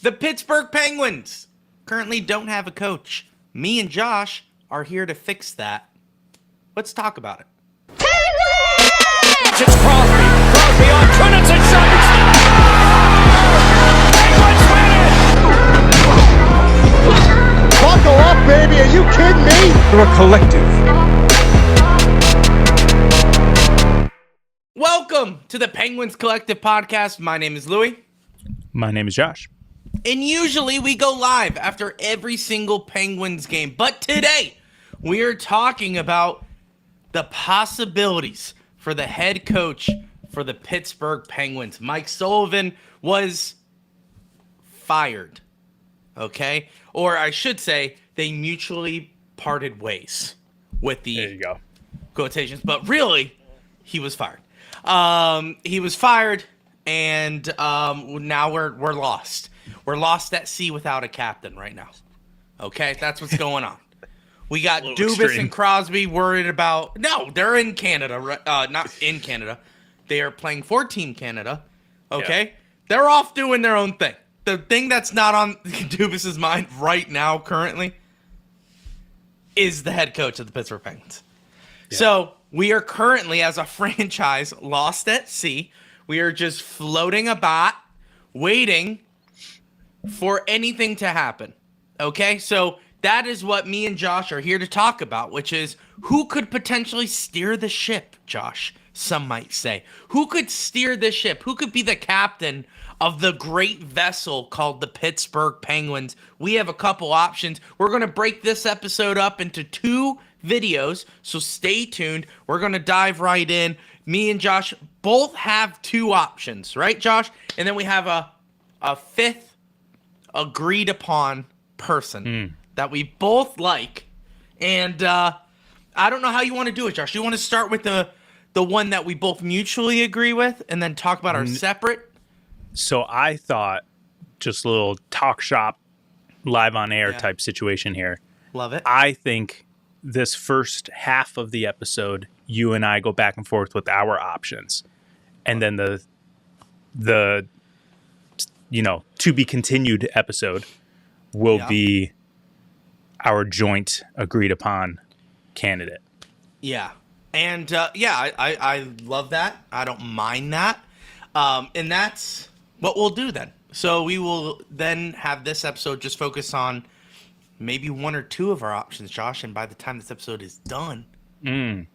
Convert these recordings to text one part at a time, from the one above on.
The Pittsburgh Penguins currently don't have a coach. Me and Josh are here to fix that. Let's talk about it. Penguins! It's Crosby. Crosby on Trinity shot. Penguins win it! Buckle up, baby. Are you kidding me? We're a collective. Welcome to the Penguins Collective Podcast. My name is Louie. My name is Josh. And usually we go live after every single Penguins game. But today we are talking about the possibilities for the head coach for the Pittsburgh Penguins. Mike Sullivan was fired. Okay? Or I should say they mutually parted ways with the There you go. quotations. But really, he was fired. He was fired, and now we're lost. We're lost at sea without a captain right now. Okay, that's what's going on. We got Dubas extreme. and Crosby worried about. No, they're in Canada. Not in Canada. They are playing for Team Canada. Okay, Yeah. They're off doing their own thing. The thing that's not on Dubas's mind right now, currently, is the head coach of the Pittsburgh Penguins. Yeah. So we are currently, as a franchise, lost at sea. We are just floating about, waiting for anything to happen. Okay? So that is what me and Josh are here to talk about, which is who could potentially steer the ship, Josh, some might say. Who could steer the ship? Who could be the captain of the great vessel called the Pittsburgh Penguins? We have a couple options. We're going to break this episode up into two videos, so stay tuned. We're going to dive right in. Me and Josh both have two options, right, Josh? And then we have a fifth agreed upon person that we both like. And I don't know how you want to do it, Josh. You want to start with the one that we both mutually agree with and then talk about our separate? So I thought just a little talk shop, live on air type situation here. Love it. I think this first half of the episode, you and I go back and forth with our options. And then the to be continued episode will be our joint agreed upon candidate. Yeah. And I love that. I don't mind that. And that's what we'll do then. So we will then have this episode just focus on maybe one or two of our options, Josh. And by the time this episode is done, I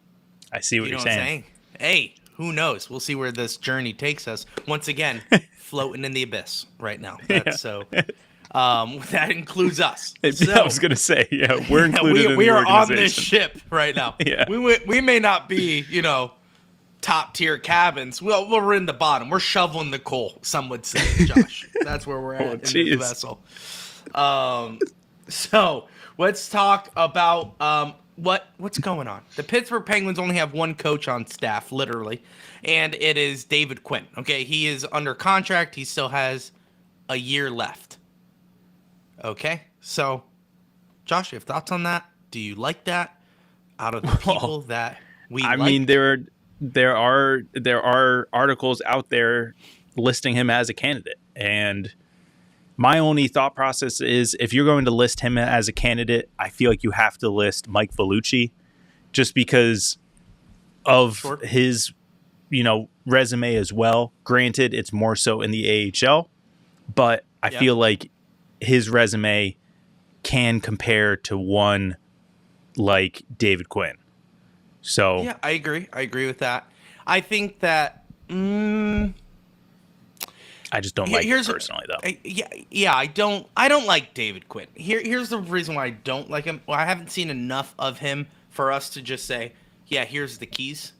see what you know you're what I'm saying. saying? Hey, who knows? We'll see where this journey takes us. Once again, floating in the abyss right now. So that includes us. So, I was going to say, we're included in the we are on organization. this ship right now. Yeah. We may not be, top tier cabins. Well, we're in the bottom. We're shoveling the coal, some would say, Josh. That's where we're at in this vessel. So let's talk about what's going on. The Pittsburgh Penguins only have one coach on staff, literally, and it is David Quinn. Okay, he is under contract. He still has a year left. Okay, so Josh, you have thoughts on that? Do you like that? Out of the people that we I mean, there are articles out there listing him as a candidate, and my only thought process is if you're going to list him as a candidate, I feel like you have to list Mike Vellucci, just because of his resume as well. Granted, it's more so in the AHL, but I feel like his resume can compare to one like David Quinn. So yeah, I agree. I agree with that. I think that I just don't like him personally, though. I don't like David Quinn. Here's the reason why I don't like him. Well, I haven't seen enough of him for us to just say, yeah, here's the keys.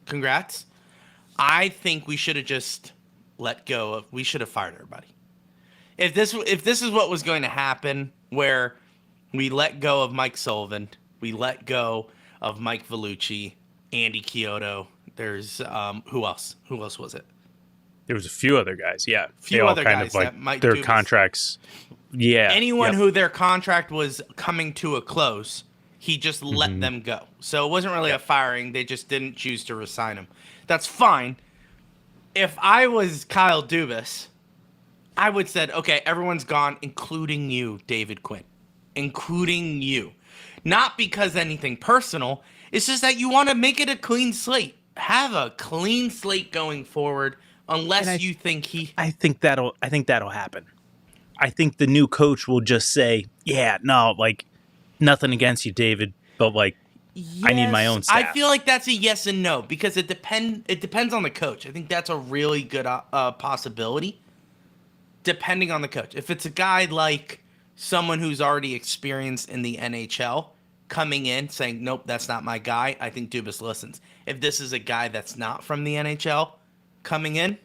Congrats. I think we should have just let go of. We should have fired everybody. If this is what was going to happen, where we let go of Mike Sullivan, we let go of Mike Vellucci, Andy Chiodo. There's who else? Who else was it? There was a few other guys, Few they all other kind guys of like that might their do this. contracts. Yeah, Anyone who their contract was coming to a close, he just let them go. So it wasn't really a firing. They just didn't choose to resign him. That's fine. If I was Kyle Dubas, I would said, okay, everyone's gone, including you, David Quinn. Including you. Not because anything personal. It's just that you want to make it a clean slate. Have a clean slate going forward, unless you think he. I think that'll happen. I think the new coach will just say, "Yeah, no, like nothing against you, David, but like I need my own staff." I feel like that's a yes and no because it depends on the coach. I think that's a really good possibility. Depending on the coach. If it's a guy like someone who's already experienced in the NHL coming in saying, nope, that's not my guy, I think Dubas listens. If this is a guy that's not from the NHL coming in,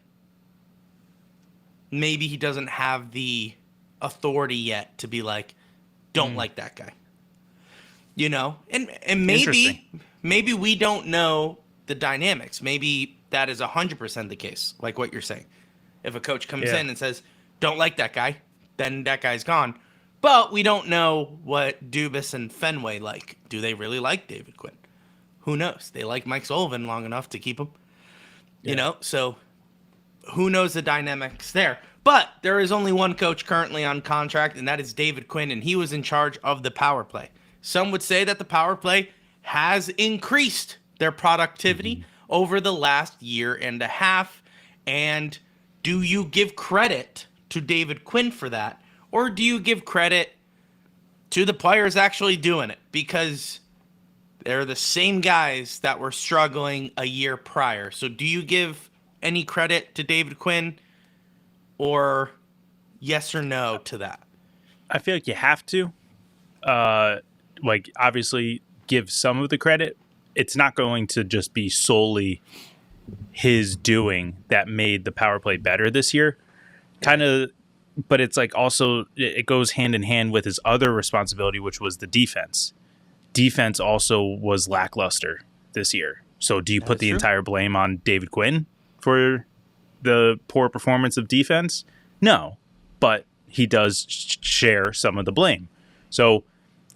maybe he doesn't have the authority yet to be like, don't like that guy. You know? And maybe we don't know the dynamics. Maybe that is 100% the case, like what you're saying. If a coach comes in and says, don't like that guy, then that guy's gone. But we don't know what Dubas and Fenway like. Do they really like David Quinn? Who knows? They like Mike Sullivan long enough to keep him. You know, so who knows the dynamics there? But there is only one coach currently on contract, and that is David Quinn, and he was in charge of the power play. Some would say that the power play has increased their productivity over the last year and a half. And do you give credit to David Quinn for that? Or do you give credit to the players actually doing it? Because they're the same guys that were struggling a year prior. So do you give any credit to David Quinn or yes or no to that? I feel like you have to. Like, obviously, give some of the credit. It's not going to just be solely his doing that made the power play better this year. Kind of, but it's like also it goes hand in hand with his other responsibility, which was the defense. Defense also was lackluster this year. So do you put the entire blame on David Quinn for the poor performance of defense? No, but he does share some of the blame. So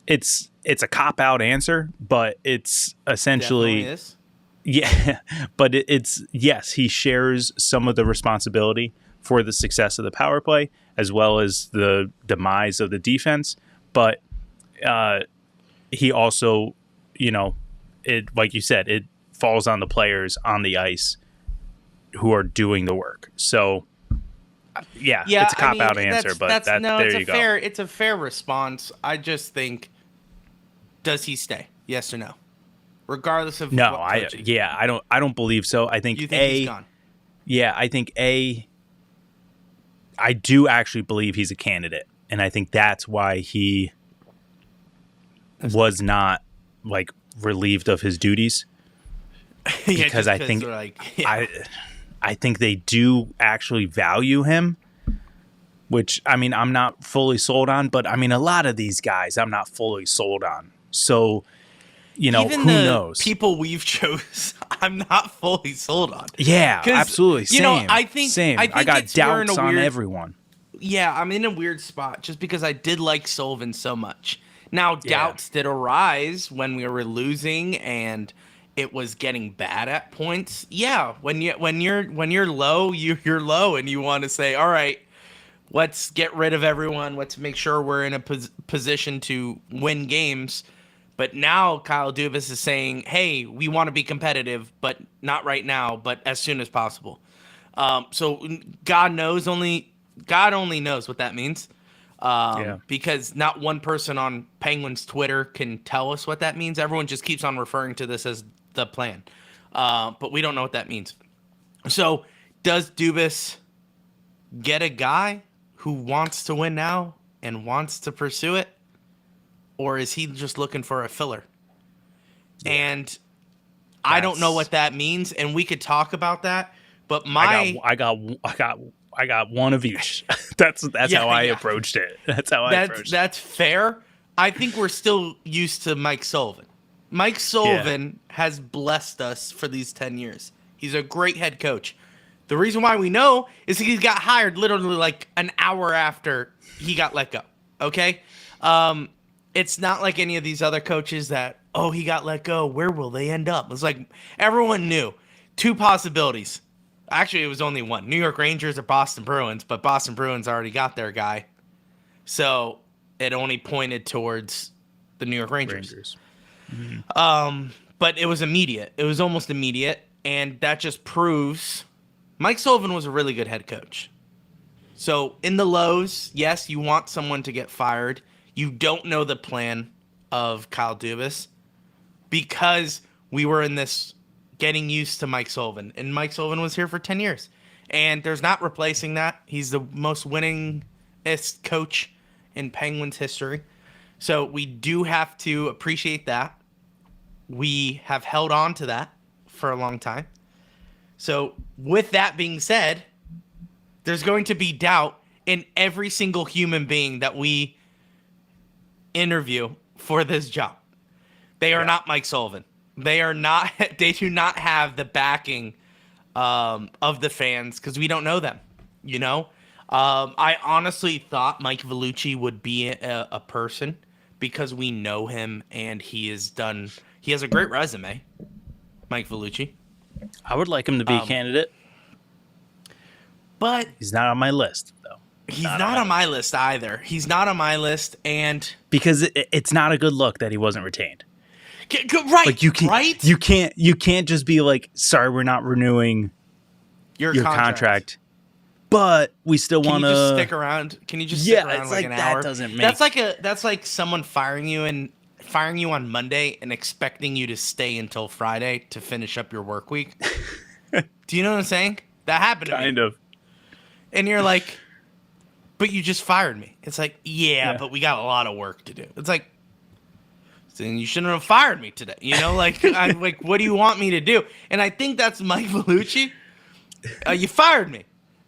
it's a cop-out answer, but it's essentially Definitely is. Yeah, but it's yes, he shares some of the responsibility for the success of the power play as well as the demise of the defense. But he also, you know, it like you said, it falls on the players on the ice who are doing the work. So yeah, it's a cop-out answer, but there you go. It's a fair response. I just think, does he stay? Yes or no? Regardless of no, what coaching. I don't believe so. I think You think he's gone? Yeah, I think I do actually believe he's a candidate, and I think that's why he was not like relieved of his duties. Because I think I think they do actually value him, which I mean I'm not fully sold on, but I mean a lot of these guys I'm not fully sold on. So you know, even who knows? People we've chose, I'm not fully sold on. Yeah, absolutely. Same. You know, I think I got doubts on everyone. Yeah, I'm in a weird spot just because I did like Sullivan so much. Now, doubts did arise when we were losing and it was getting bad at points. Yeah, when you're low, you're low, and you want to say, all right, let's get rid of everyone. Let's make sure we're in a position to win games. But now Kyle Dubas is saying, hey, we want to be competitive, but not right now, but as soon as possible. So God only knows what that means. Because not one person on Penguins Twitter can tell us what that means. Everyone just keeps on referring to this as the plan. But we don't know what that means. So does Dubas get a guy who wants to win now and wants to pursue it? Or is he just looking for a filler? Yeah. And I don't know what that means, and we could talk about that. But I got one of each. That's how I approached it. That's fair. I think we're still used to Mike Sullivan. Mike Sullivan has blessed us for these 10 years. He's a great head coach. The reason why we know is he got hired literally like an hour after he got let go. Okay? It's not like any of these other coaches that, he got let go. Where will they end up? It's like everyone knew. Two possibilities. Actually, it was only one. New York Rangers or Boston Bruins, but Boston Bruins already got their guy. So it only pointed towards the New York Rangers. But it was immediate. It was almost immediate. And that just proves Mike Sullivan was a really good head coach. So in the lows, yes, you want someone to get fired. You don't know the plan of Kyle Dubas because we were in this getting used to Mike Sullivan. And Mike Sullivan was here for 10 years. And there's not replacing that. He's the most winningest coach in Penguins history. So we do have to appreciate that. We have held on to that for a long time. So with that being said, there's going to be doubt in every single human being that we interview for this job. They are not Mike Sullivan. They are not. They do not have the backing of the fans because we don't know them. You know, I honestly thought Mike Vellucci would be a person because we know him and he has a great resume. Mike Vellucci. I would like him to be a candidate, but he's not on my list though. He's not on my list either. He's not on my list, and because it's not a good look that he wasn't retained. Right, like you can't just be like, sorry, we're not renewing your contract, but we still want to just stick around. Can you just stick around like an hour? That doesn't make that's like someone firing you on Monday and expecting you to stay until Friday to finish up your work week. Do you know what I'm saying? That happened to me. Kind of. And you're like, but you just fired me. It's like, yeah, but we got a lot of work to do. It's like, then you shouldn't have fired me today. You know, like, I'm like, what do you want me to do? And I think that's Mike Vellucci. You fired me.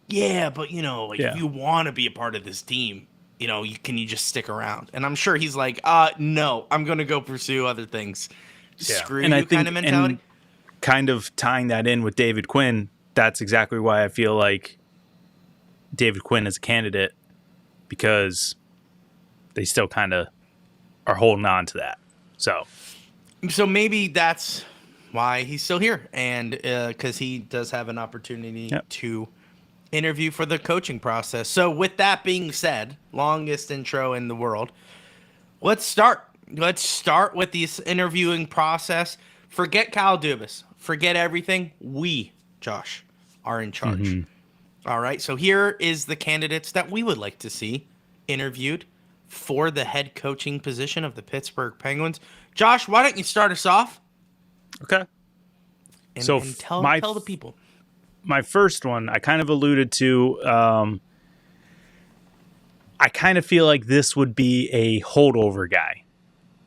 Yeah, but you know, like if you want to be a part of this team, you know, can you just stick around? And I'm sure he's like, no, I'm going to go pursue other things. Screw you kind of mentality. And kind of tying that in with David Quinn, that's exactly why I feel like David Quinn is a candidate because they still kind of are holding on to that. So maybe that's why he's still here, and because he does have an opportunity to interview for the coaching process. So with that being said, longest intro in the world, let's start. Let's start with this interviewing process. Forget Kyle Dubas. Forget everything. We, Josh, are in charge. Mm-hmm. All right, so here is the candidates that we would like to see interviewed for the head coaching position of the Pittsburgh Penguins. Josh, why don't you start us off? Okay. And tell the people. My first one, I kind of alluded to, I kind of feel like this would be a holdover guy,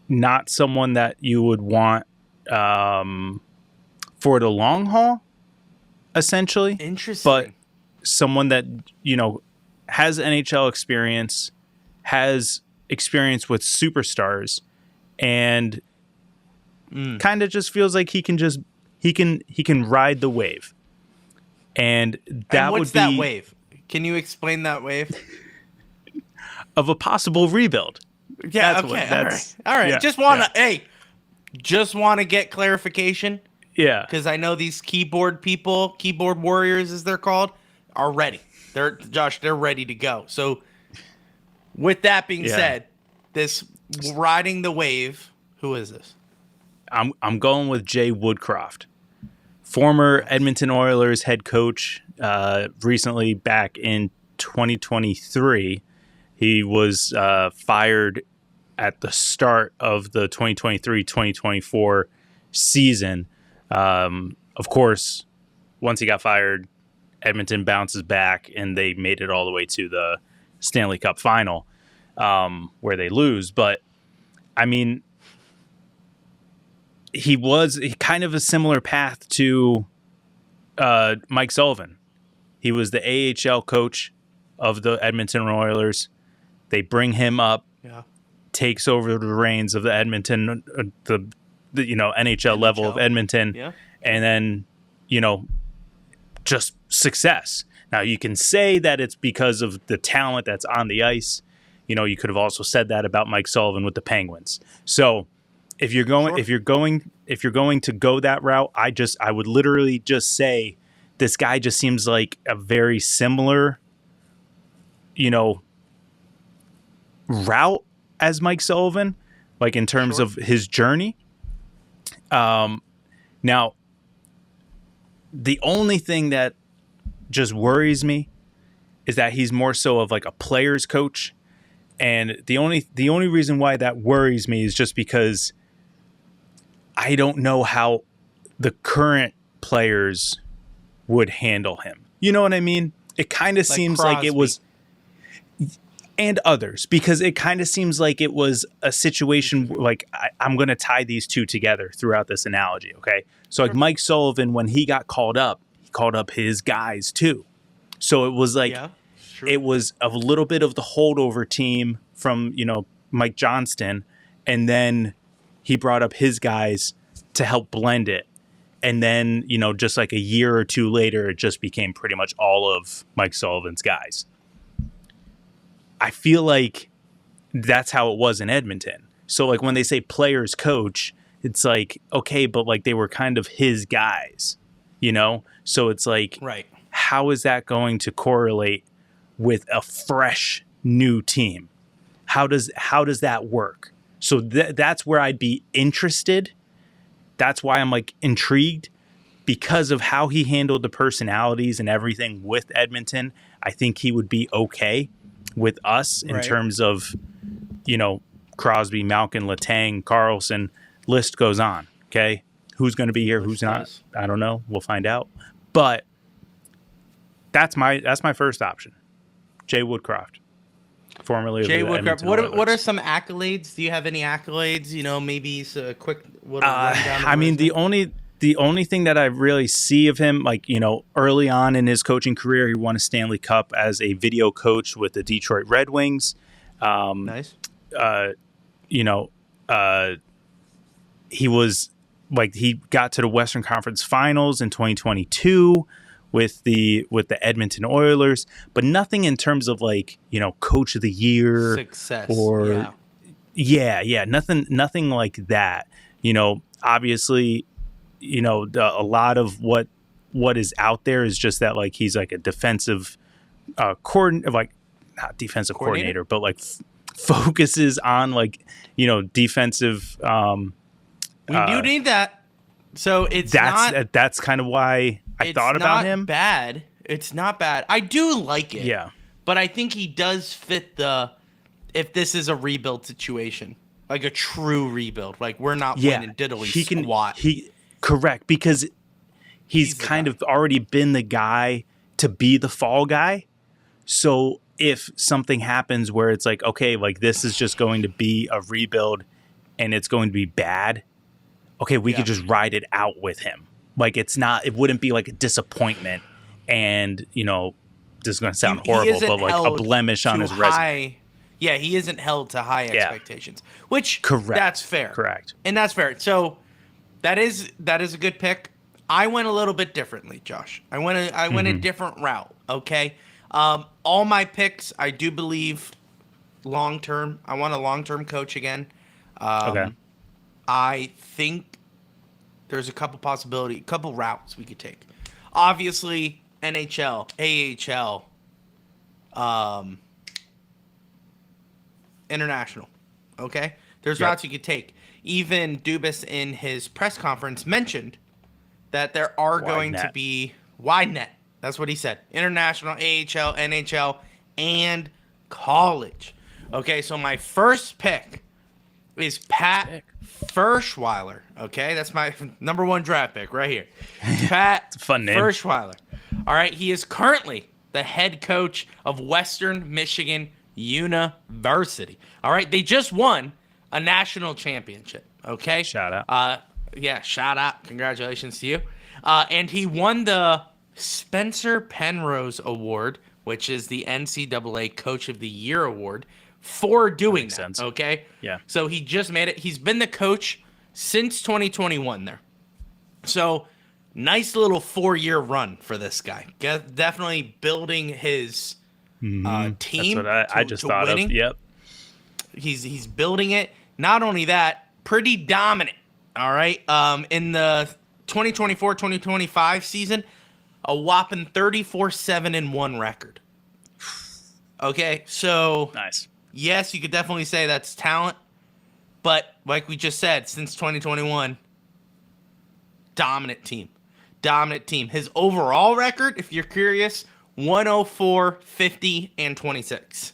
not someone that you would want for the long haul, essentially. Interesting. But someone that, you know, has NHL experience, has experience with superstars, and kind of just feels like he can ride the wave. And that what's would be that wave? Can you explain that wave? Of a possible rebuild. Yeah, that's okay. All right. Yeah, just want to get clarification. Yeah. Because I know these keyboard warriors as they're called, are ready. They're ready to go. So with that being said, this riding the wave, who is this? I'm going with Jay Woodcroft, former Edmonton Oilers head coach. Recently, back in 2023, he was fired at the start of the 2023-2024 season. Of course, once he got fired, Edmonton bounces back, and they made it all the way to the Stanley Cup final, where they lose. But, I mean, he was kind of a similar path to Mike Sullivan. He was the AHL coach of the Edmonton Oilers. They bring him up, takes over the reins of the Edmonton, the NHL level of Edmonton, and then, just success. Now, you can say that it's because of the talent that's on the ice. You could have also said that about Mike Sullivan with the Penguins. So, if you're going to go that route, I would literally just say this guy just seems like a very similar, route as Mike Sullivan, like in terms of his journey. Now, the only thing that just worries me is that he's more so of like a player's coach. And the only reason why that worries me is just because I don't know how the current players would handle him. You know what I mean? It kind of seems like it was, and others, because it kind of seems like it was a situation like I'm going to tie these two together throughout this analogy. Okay. So like Mike Sullivan, when he got called up, he called up his guys too. So it was like, it was a little bit of the holdover team from, Mike Johnston. And then he brought up his guys to help blend it. And then, just like a year or two later, it just became pretty much all of Mike Sullivan's guys. I feel like that's how it was in Edmonton. So like when they say players coach, it's like, okay, but like they were kind of his guys, So it's like, right. How is that going to correlate with a fresh new team? How does that work? So that's where I'd be interested. That's why I'm like intrigued, because of how he handled the personalities and everything with Edmonton. I think he would be okay with us in terms of, Crosby, Malkin, Letang, Carlson, list goes on. Okay. Who's going to be here? Who's not? I don't know. We'll find out. But that's my first option. Jay Woodcroft, formerly of the Edmonton Oilers. What are some accolades? Do you have any accolades? Maybe a quick rundown. I mean, the only thing that I really see of him, like, early on in his coaching career, he won a Stanley Cup as a video coach with the Detroit Red Wings. Nice. He was like, he got to the Western Conference Finals in 2022 with the Edmonton Oilers, but nothing in terms of like, coach of the year success or nothing like that. Obviously, a lot of what is out there is just that like he's like a defensive not defensive coordinator, but like focuses on like defensive. We do need that. So that's kind of why I thought about him. It's not bad. I do like it. Yeah, but I think he does fit if this is a rebuild situation, like a true rebuild, like we're not winning diddly squat. Correct, because he's kind of already been the guy to be the fall guy. So if something happens where it's like, okay, like this is just going to be a rebuild and it's going to be bad, okay, we could just ride it out with him. Like it wouldn't be like a disappointment and, this is going to sound horrible, but like a blemish on his resume. Yeah, he isn't held to high expectations, which that's fair. Correct. And that's fair. So that is a good pick. I went a little bit differently, Josh. I went a different route, okay? All my picks, I do believe long-term. I want a long-term coach again. Okay. I think there's a couple routes we could take. Obviously, NHL, AHL, international. Okay? There's routes you could take. Even Dubas in his press conference mentioned that there are going to be wide net. That's what he said. International, AHL, NHL, and college. Okay, so my first pick is Pat Ferschweiler. Okay, that's my number one draft pick right here. Pat fun name. Ferschweiler. All right, he is currently the head coach of Western Michigan University. All right, they just won a national championship. Okay, shout out. Shout out. Congratulations to you. And he won the Spencer Penrose Award, which is the NCAA Coach of the Year award, for doing that. Sense. Okay? Yeah. So he just made it. He's been the coach since 2021 there. So nice little 4-year run for this guy. Definitely building his team. That's what I just thought winning. Of. Yep. He's building it. Not only that, pretty dominant. All right. In the 2024-2025 season, a whopping 34-7-1 record. Okay, so Nice. yes, you could definitely say that's talent, but like we just said, since 2021, dominant team. His overall record, if you're curious, 104, 50, and 26.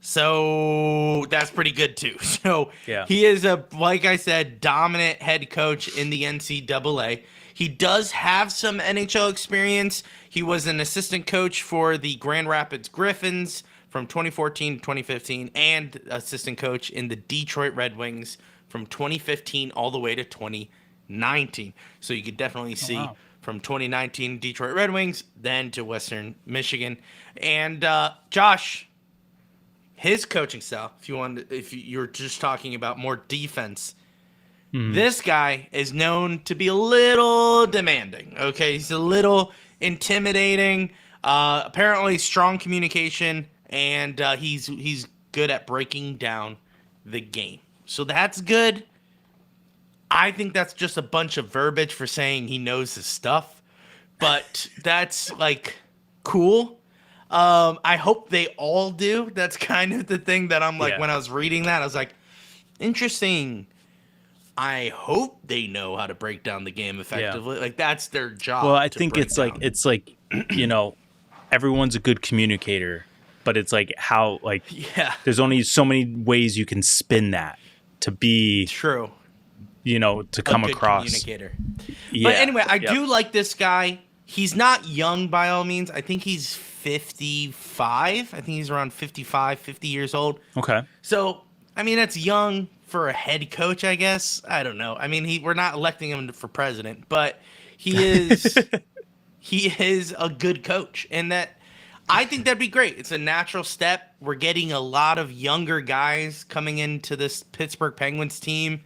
So that's pretty good too. So Yeah. he is like I said, dominant head coach in the NCAA. He does have some NHL experience. He was an assistant coach for the Grand Rapids Griffins from 2014 to 2015 and assistant coach in the Detroit Red Wings from 2015 all the way to 2019. So you could definitely see from 2019 Detroit Red Wings, then to Western Michigan. And Josh, his coaching style, if you're just talking about more defense, this guy is known to be a little demanding. Okay, he's a little intimidating. Apparently, strong communication, and he's good at breaking down the game. So that's good. I think that's just a bunch of verbiage for saying he knows his stuff, but that's like cool. I hope they all do. That's kind of the thing that I'm like, when I was reading that, I was like, interesting. I hope they know how to break down the game effectively. Like that's their job. Well, I think it's like, you know, everyone's a good communicator, but it's like how, like, there's only so many ways you can spin that to be true, you know, to come a good across. Communicator. Yeah. But anyway, I do like this guy. He's not young by all means. I think he's 55. I think he's around 55, 50 years old. Okay. So, I mean, that's young for a head coach, I guess. I don't know. I mean, we're not electing him for president, but he is he is a good coach, and that I think that'd be great. It's a natural step. We're getting a lot of younger guys coming into this Pittsburgh Penguins team.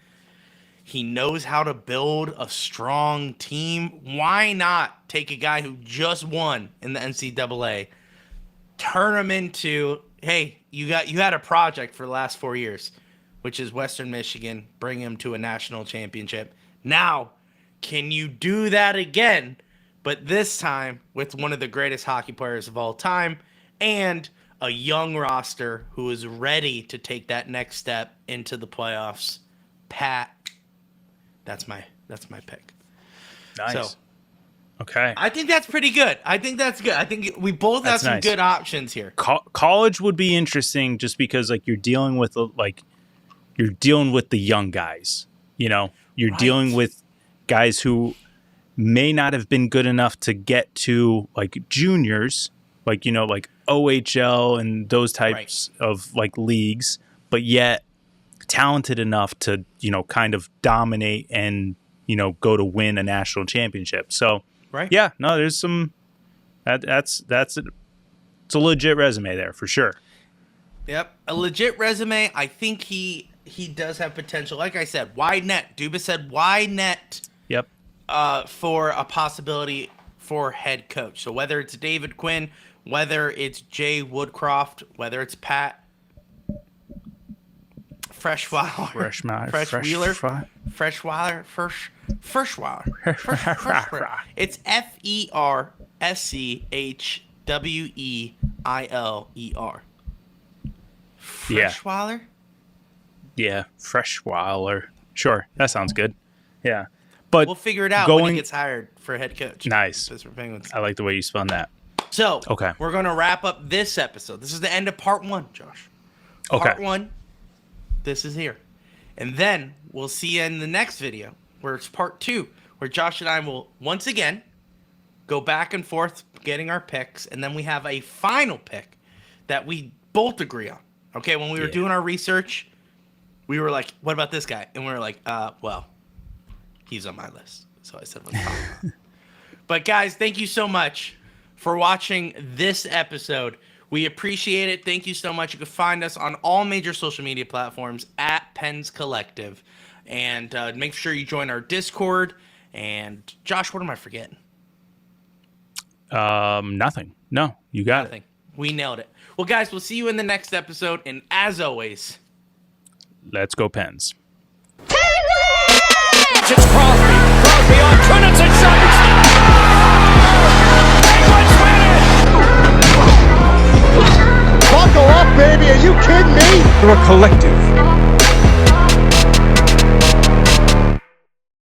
He knows how to build a strong team. Why not take a guy who just won in the NCAA, turn him into, hey, you had a project for the last 4 years, which is Western Michigan, bring him to a national championship. Now, can you do that again, but this time with one of the greatest hockey players of all time and a young roster who is ready to take that next step into the playoffs? Pat, that's my pick. Nice. So, okay. I think that's pretty good. I think that's good. I think we both have some good options here. College would be interesting just because, like, you're dealing with the young guys. You know, you're dealing with guys who may not have been good enough to get to like juniors, like, you know, like OHL and those types of like leagues, but yet talented enough to, you know, kind of dominate and, you know, go to win a national championship. So, yeah, no, there's some it's a legit resume there for sure. Yep, a legit resume. I think he does have potential. Like I said, wide net. Dubas said wide net. Yep. For a possibility for head coach. So whether it's David Quinn, whether it's Jay Woodcroft, whether it's Pat Freshweiler, it's Ferschweiler. Freshweiler? Yeah, Freshweiler. Sure, that sounds good. Yeah. But we'll figure it out when he gets hired for head coach. Nice. Pittsburgh Penguins. I like the way you spun that. So, we're going to wrap up this episode. This is the end of part 1, Josh. Part 1, this is here. And then we'll see you in the next video, where it's part 2, where Josh and I will once again go back and forth getting our picks, and then we have a final pick that we both agree on. Okay, when we were doing our research, we were like, what about this guy? And we were like, well, he's on my list. So I said, let's talk about it. But guys, thank you so much for watching this episode. We appreciate it. Thank you so much. You can find us on all major social media platforms at Pens Collective. And make sure you join our Discord. And Josh, what am I forgetting? Nothing. No, you got it. We nailed it. Well, guys, we'll see you in the next episode. And as always, let's go Pens. It's Crosby on Trinity shot. baby. Are you kidding me? We're a collective.